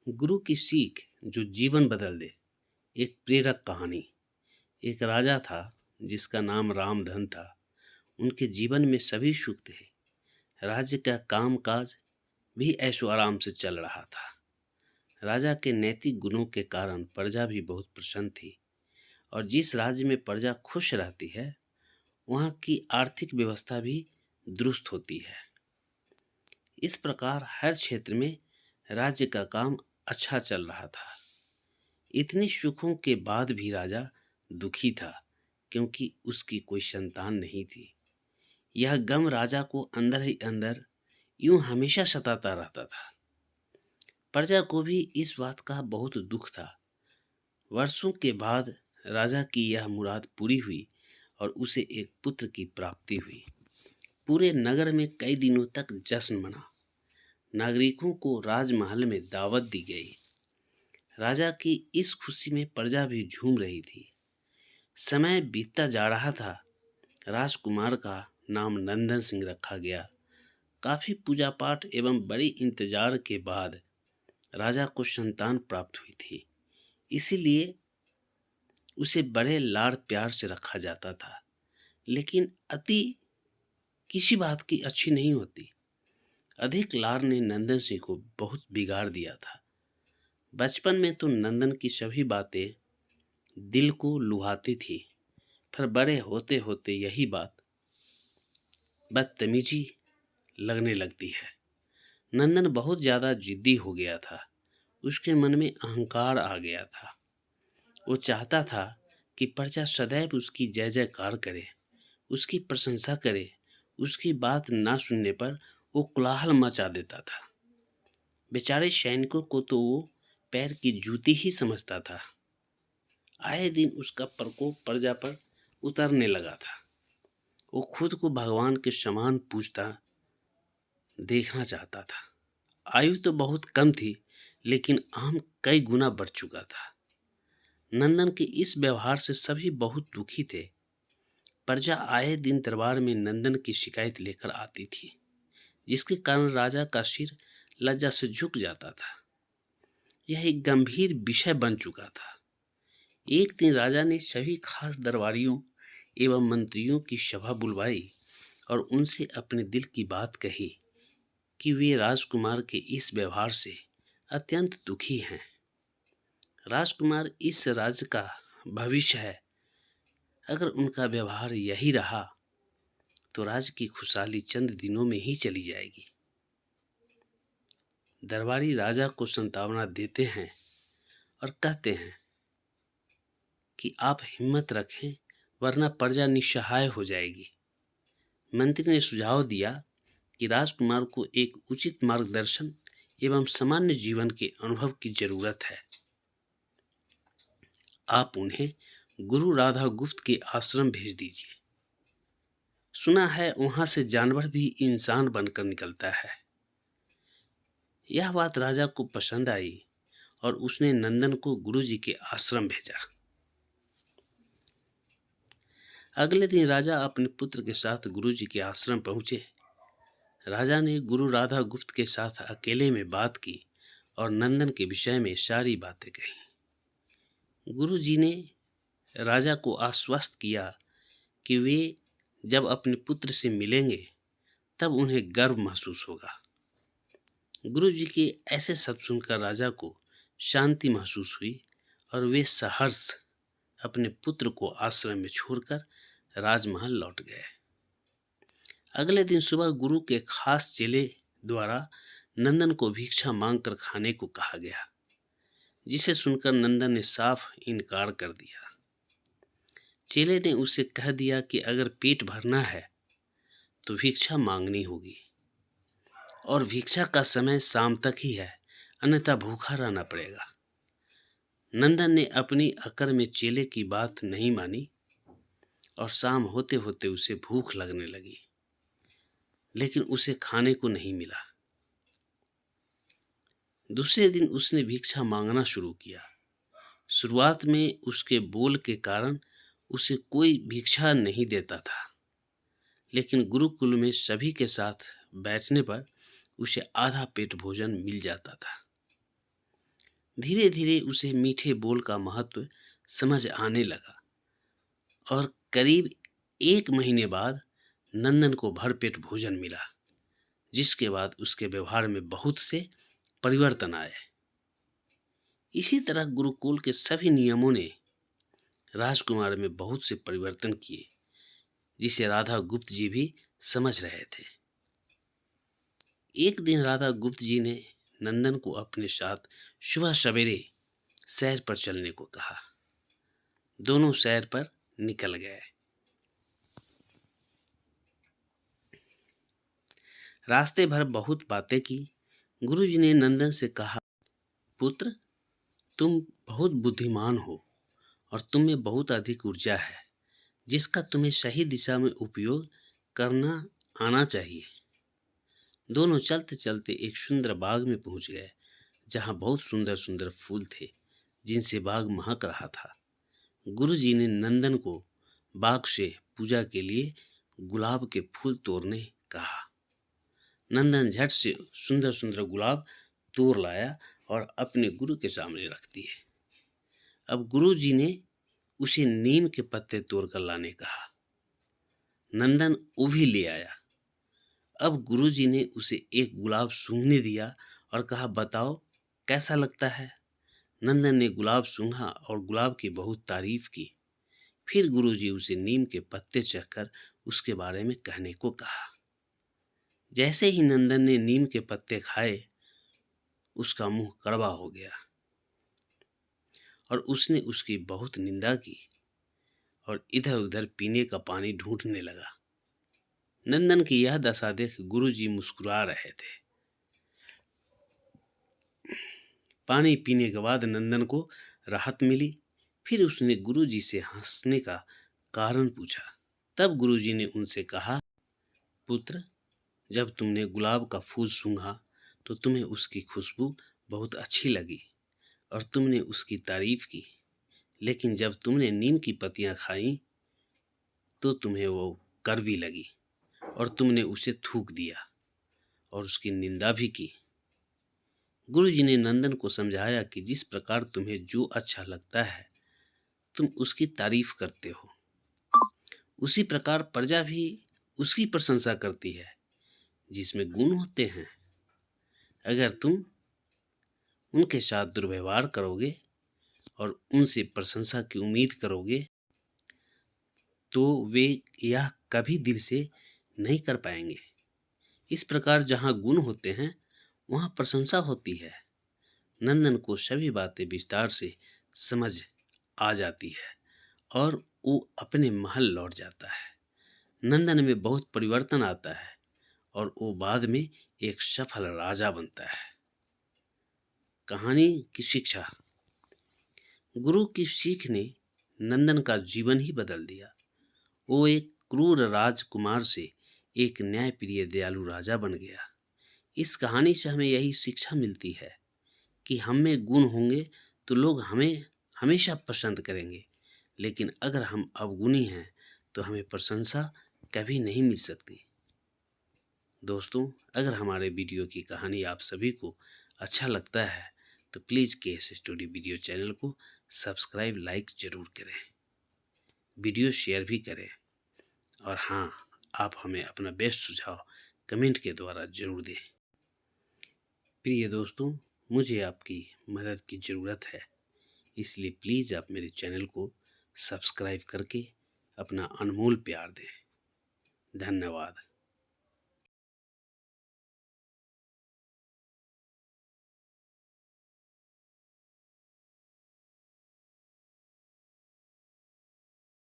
गुरु की सीख जो जीवन बदल दे। एक प्रेरक कहानी। एक राजा था जिसका नाम रामधन था। उनके जीवन में सभी सुख थे। राज्य का कामकाज भी ऐशो आराम से चल रहा था। राजा के नैतिक गुणों के कारण प्रजा भी बहुत प्रसन्न थी। और जिस राज्य में प्रजा खुश रहती है वहाँ की आर्थिक व्यवस्था भी दुरुस्त होती है। इस प्रकार हर क्षेत्र में राज्य का काम अच्छा चल रहा था। इतने सुखों के बाद भी राजा दुखी था क्योंकि उसकी कोई संतान नहीं थी। यह गम राजा को अंदर ही अंदर यूं हमेशा सताता रहता था। प्रजा को भी इस बात का बहुत दुख था। वर्षों के बाद राजा की यह मुराद पूरी हुई और उसे एक पुत्र की प्राप्ति हुई। पूरे नगर में कई दिनों तक जश्न मना। नागरिकों को राजमहल में दावत दी गई। राजा की इस खुशी में प्रजा भी झूम रही थी। समय बीतता जा रहा था। राजकुमार का नाम नंदन सिंह रखा गया। काफी पूजा पाठ एवं बड़ी इंतजार के बाद राजा को संतान प्राप्त हुई थी। इसीलिए उसे बड़े लाड़ प्यार से रखा जाता था। लेकिन अति किसी बात की अच्छी नहीं होती। अधिक लाड़ ने नंदन सिंह को बहुत बिगाड़ दिया था। बचपन में तो नंदन की सभी बातें दिल को लुभाती थी, फिर बड़े होते होते यही बात बदतमीजी लगने लगती है। नंदन बहुत ज्यादा जिद्दी हो गया था। उसके मन में अहंकार आ गया था। वो चाहता था कि प्रजा सदैव उसकी जय जयकार करे, उसकी प्रशंसा करे। उसकी बात ना सुनने पर वो कोलाहल मचा देता था। बेचारे सैनिकों को तो वो पैर की जूती ही समझता था। आए दिन उसका प्रकोप प्रजा पर उतरने लगा था। वो खुद को भगवान के समान पूजता देखना चाहता था। आयु तो बहुत कम थी लेकिन अहम कई गुना बढ़ चुका था। नंदन के इस व्यवहार से सभी बहुत दुखी थे। प्रजा आए दिन दरबार में नंदन की शिकायत लेकर आती थी, जिसके कारण राजा का सिर लज्जा से झुक जाता था। यह एक गंभीर विषय बन चुका था। एक दिन राजा ने सभी खास दरबारियों एवं मंत्रियों की सभा बुलवाई और उनसे अपने दिल की बात कही कि वे राजकुमार के इस व्यवहार से अत्यंत दुखी हैं। राजकुमार इस राज्य का भविष्य है। अगर उनका व्यवहार यही रहा तो राज्य की खुशहाली चंद दिनों में ही चली जाएगी। दरबारी राजा को संतावना देते हैं और कहते हैं कि आप हिम्मत रखें वरना प्रजा निस्सहाय हो जाएगी। मंत्री ने सुझाव दिया कि राजकुमार को एक उचित मार्गदर्शन एवं सामान्य जीवन के अनुभव की जरूरत है। आप उन्हें गुरु राधा गुप्त के आश्रम भेज दीजिए। सुना है वहां से जानवर भी इंसान बनकर निकलता है। यह बात राजा को पसंद आई और उसने नंदन को गुरुजी के आश्रम भेजा। अगले दिन राजा अपने पुत्र के साथ गुरुजी के आश्रम पहुंचे। राजा ने गुरु राधा गुप्त के साथ अकेले में बात की और नंदन के विषय में सारी बातें कही। गुरुजी ने राजा को आश्वस्त किया कि वे जब अपने पुत्र से मिलेंगे तब उन्हें गर्व महसूस होगा। गुरुजी के ऐसे शब्द सुनकर राजा को शांति महसूस हुई और वे सहर्ष अपने पुत्र को आश्रम में छोड़कर राजमहल लौट गए। अगले दिन सुबह गुरु के खास चेले द्वारा नंदन को भिक्षा मांगकर खाने को कहा गया, जिसे सुनकर नंदन ने साफ इनकार कर दिया। चेले ने उसे कह दिया कि अगर पेट भरना है तो भिक्षा मांगनी होगी और भिक्षा का समय शाम तक ही है, अन्यथा भूखा रहना पड़ेगा। नंदन ने अपनी अकड़ में चेले की बात नहीं मानी और शाम होते होते उसे भूख लगने लगी, लेकिन उसे खाने को नहीं मिला। दूसरे दिन उसने भिक्षा मांगना शुरू किया। शुरुआत में उसके बोल के कारण उसे कोई भिक्षा नहीं देता था, लेकिन गुरुकुल में सभी के साथ बैठने पर उसे आधा पेट भोजन मिल जाता था। धीरे धीरे उसे मीठे बोल का महत्व समझ आने लगा और करीब 1 महीने बाद नंदन को भरपेट भोजन मिला, जिसके बाद उसके व्यवहार में बहुत से परिवर्तन आए। इसी तरह गुरुकुल के सभी नियमों ने राजकुमार में बहुत से परिवर्तन किए, जिसे राधा गुप्त जी भी समझ रहे थे। एक दिन राधा गुप्त जी ने नंदन को अपने साथ सुबह सवेरे सैर पर चलने को कहा। दोनों सैर पर निकल गए। रास्ते भर बहुत बातें की। गुरुजी ने नंदन से कहा, पुत्र, तुम बहुत बुद्धिमान हो और तुम में बहुत अधिक ऊर्जा है, जिसका तुम्हें सही दिशा में उपयोग करना आना चाहिए। दोनों चलते चलते एक सुंदर बाग में पहुंच गए, जहां बहुत सुंदर सुंदर फूल थे, जिनसे बाग महक रहा था। गुरुजी ने नंदन को बाग से पूजा के लिए गुलाब के फूल तोड़ने कहा। नंदन झट से सुंदर सुंदर गुलाब तोड़ लाया और अपने गुरु के सामने रख दिए। अब गुरुजी ने उसे नीम के पत्ते तोड़कर लाने कहा। नंदन वो भी ले आया। अब गुरुजी ने उसे एक गुलाब सूंघने दिया और कहा, बताओ कैसा लगता है। नंदन ने गुलाब सूंघा और गुलाब की बहुत तारीफ की। फिर गुरुजी उसे नीम के पत्ते चखकर उसके बारे में कहने को कहा। जैसे ही नंदन ने नीम के पत्ते खाए, उसका मुंह कड़वा हो गया और उसने उसकी बहुत निंदा की और इधर उधर पीने का पानी ढूंढने लगा। नंदन की यह दशा देख गुरुजी मुस्कुरा रहे थे। पानी पीने के बाद नंदन को राहत मिली। फिर उसने गुरुजी से हंसने का कारण पूछा। तब गुरुजी ने उनसे कहा, पुत्र, जब तुमने गुलाब का फूल सूंघा तो तुम्हें उसकी खुशबू बहुत अच्छी लगी और तुमने उसकी तारीफ की, लेकिन जब तुमने नीम की पत्तियां खाई तो तुम्हें वो कड़वी लगी और तुमने उसे थूक दिया और उसकी निंदा भी की। गुरुजी ने नंदन को समझाया कि जिस प्रकार तुम्हें जो अच्छा लगता है तुम उसकी तारीफ करते हो, उसी प्रकार प्रजा भी उसकी प्रशंसा करती है जिसमें गुण होते हैं। अगर तुम उनके साथ दुर्व्यवहार करोगे और उनसे प्रशंसा की उम्मीद करोगे तो वे यह कभी दिल से नहीं कर पाएंगे। इस प्रकार जहाँ गुण होते हैं वहाँ प्रशंसा होती है। नंदन को सभी बातें विस्तार से समझ आ जाती है और वो अपने महल लौट जाता है। नंदन में बहुत परिवर्तन आता है और वो बाद में एक सफल राजा बनता है। कहानी की शिक्षा। गुरु की सीख ने नंदन का जीवन ही बदल दिया। वो एक क्रूर राजकुमार से एक न्यायप्रिय दयालु राजा बन गया। इस कहानी से हमें यही शिक्षा मिलती है कि हम में गुण होंगे तो लोग हमें हमेशा पसंद करेंगे, लेकिन अगर हम अवगुणी हैं तो हमें प्रशंसा कभी नहीं मिल सकती। दोस्तों, अगर हमारे वीडियो की कहानी आप सभी को अच्छा लगता है तो please KS story video channel को सब्सक्राइब लाइक ज़रूर करें, वीडियो शेयर भी करें और हाँ, आप हमें अपना बेस्ट सुझाव कमेंट के द्वारा ज़रूर दें। प्रिय दोस्तों, मुझे आपकी मदद की ज़रूरत है, इसलिए प्लीज़ आप मेरे चैनल को सब्सक्राइब करके अपना अनमोल प्यार दें। धन्यवाद।